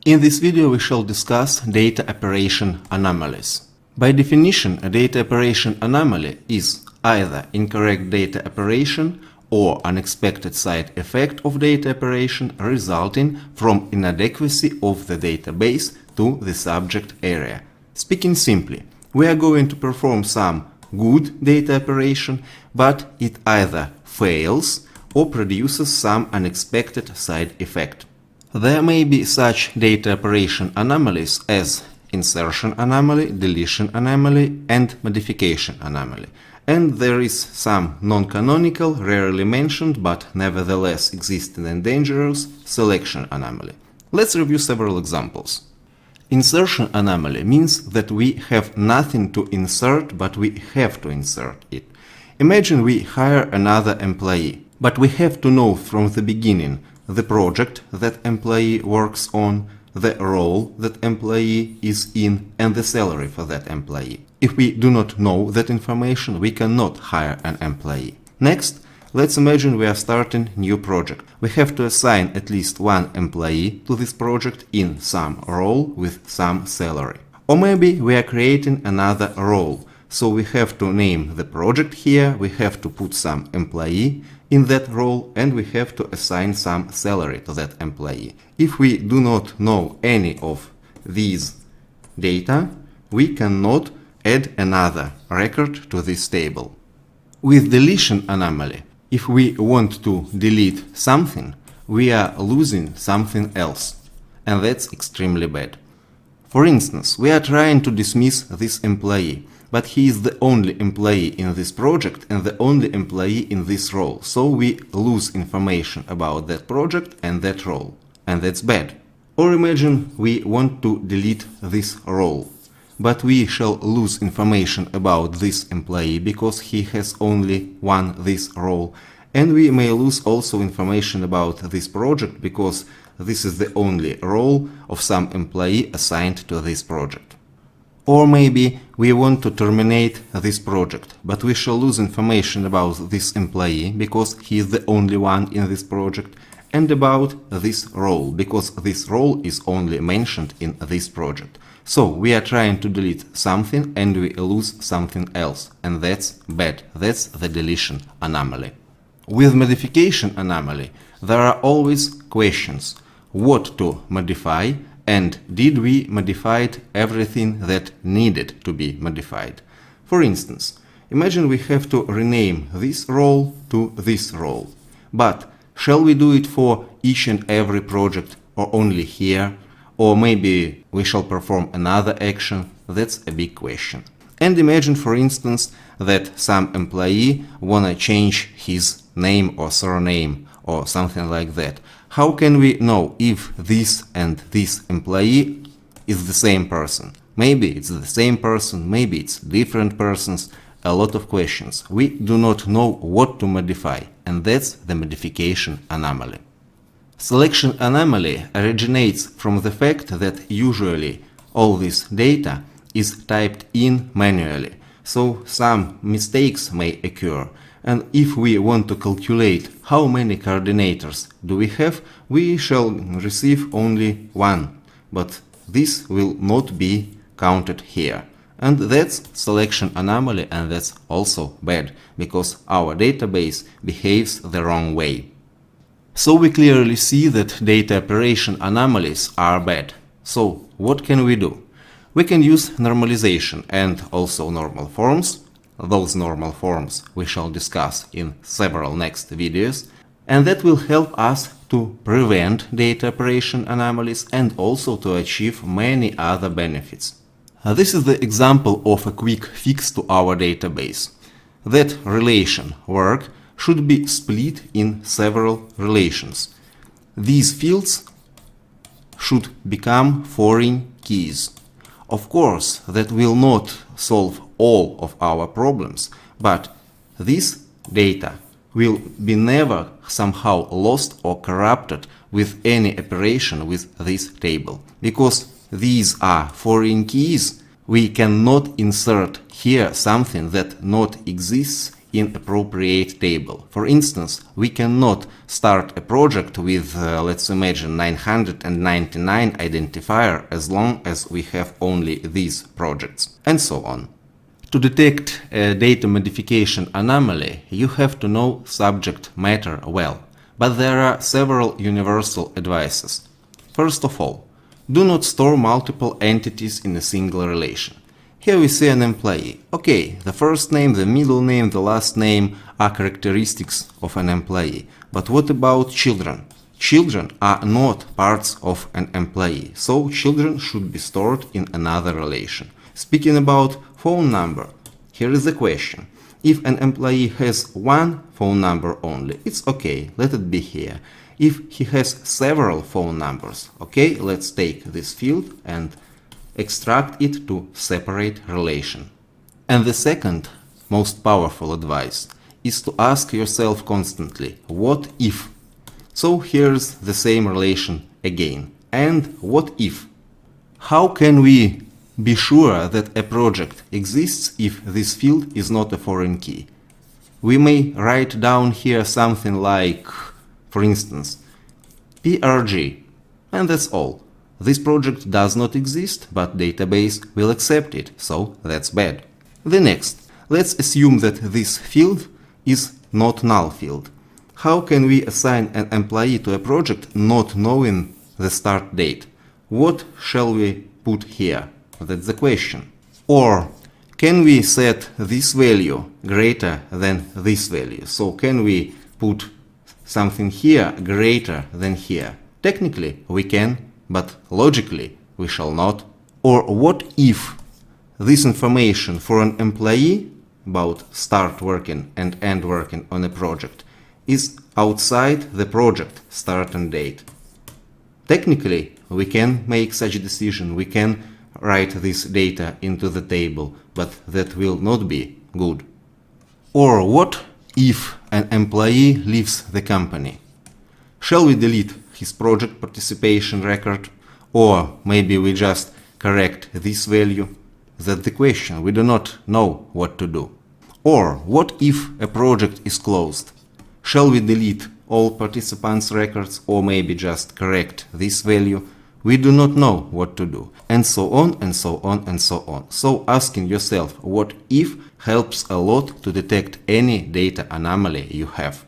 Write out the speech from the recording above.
In this video we shall discuss data operation anomalies. By definition, a data operation anomaly is either incorrect data operation or unexpected side effect of data operation resulting from inadequacy of the database to the subject area. Speaking simply, we are going to perform some good data operation, but it either fails or produces some unexpected side effect. There may be such data operation anomalies as insertion anomaly, deletion anomaly, and modification anomaly. And there is some non-canonical, rarely mentioned, but nevertheless existing and dangerous selection anomaly. Let's review several examples. Insertion anomaly means that we have nothing to insert, but we have to insert it. Imagine we hire another employee, but we have to know from the beginning the project that employee works on, the role that employee is in, and the salary for that employee. If we do not know that information, we cannot hire an employee. Next, let's imagine we are starting new project. We have to assign at least one employee to this project in some role with some salary. Or maybe we are creating another role. So we have to name the project here, we have to put some employee in that role, and we have to assign some salary to that employee. If we do not know any of these data, we cannot add another record to this table. With deletion anomaly, if we want to delete something, we are losing something else, and that's extremely bad. For instance, we are trying to dismiss this employee, but he is the only employee in this project and the only employee in this role, so we lose information about that project and that role, and that's bad. Or imagine we want to delete this role, but we shall lose information about this employee because he has only this role, and we may lose also information about this project because this is the only role of some employee assigned to this project. Or maybe we want to terminate this project, but we shall lose information about this employee because he is the only one in this project, and about this role because this role is only mentioned in this project. So we are trying to delete something and we lose something else, and that's bad. That's the deletion anomaly. With modification anomaly, there are always questions: what to modify, and did we modify everything that needed to be modified? For instance, imagine we have to rename this role to this role. But shall we do it for each and every project or only here? Or maybe we shall perform another action? That's a big question. And imagine, for instance, that some employee wanna change his name or surname or something like that. How can we know if this and this employee is the same person? Maybe it's the same person, maybe it's different persons. A lot of questions. We do not know what to modify, and that's the modification anomaly. Selection anomaly originates from the fact that usually all this data is typed in manually, so some mistakes may occur. And if we want to calculate how many coordinators do we have, we shall receive only one, but this will not be counted here. And that's selection anomaly, and that's also bad, because our database behaves the wrong way. So we clearly see that data operation anomalies are bad. So what can we do? We can use normalization and also normal forms. Those normal forms we shall discuss in several next videos, and that will help us to prevent data operation anomalies and also to achieve many other benefits. This is the example of a quick fix to our database. That relation work should be split in several relations. These fields should become foreign keys. Of course, that will not solve all of our problems, but this data will be never somehow lost or corrupted with any operation with this table. Because these are foreign keys, we cannot insert here something that not exists in appropriate table. For instance, we cannot start a project with, let's imagine, 999 identifier as long as we have only these projects, and so on. To detect a data modification anomaly, you have to know subject matter well, but there are several universal advices. First of all, do not store multiple entities in a single relation. Here we see an employee. Okay, the first name, the middle name, the last name are characteristics of an employee. But what about children? Children are not parts of an employee, so children should be stored in another relation. Speaking about phone number, here is the question. If an employee has one phone number only, it's okay, let it be here. If he has several phone numbers, okay, let's take this field and extract it to separate relation. And the second most powerful advice is to ask yourself constantly, what if? So here's the same relation again. And what if? How can we be sure that a project exists if this field is not a foreign key? We may write down here something like, for instance, PRG, and that's all. This project does not exist, but database will accept it, so that's bad. The next, let's assume that this field is not null field. How can we assign an employee to a project not knowing the start date? What shall we put here? That's the question. Or can we set this value greater than this value? So can we put something here greater than here? Technically we can, but logically we shall not. Or what if this information for an employee about start working and end working on a project is outside the project start and date? Technically we can make such a decision, we can write this data into the table, but that will not be good. Or what if an employee leaves the company? Shall we delete his project participation record, or maybe we just correct this value? That's the question, we do not know what to do. Or what if a project is closed? Shall we delete all participants' records, or maybe just correct this value? We do not know what to do, and so on and so on and so on. So asking yourself what if helps a lot to detect any data anomaly you have.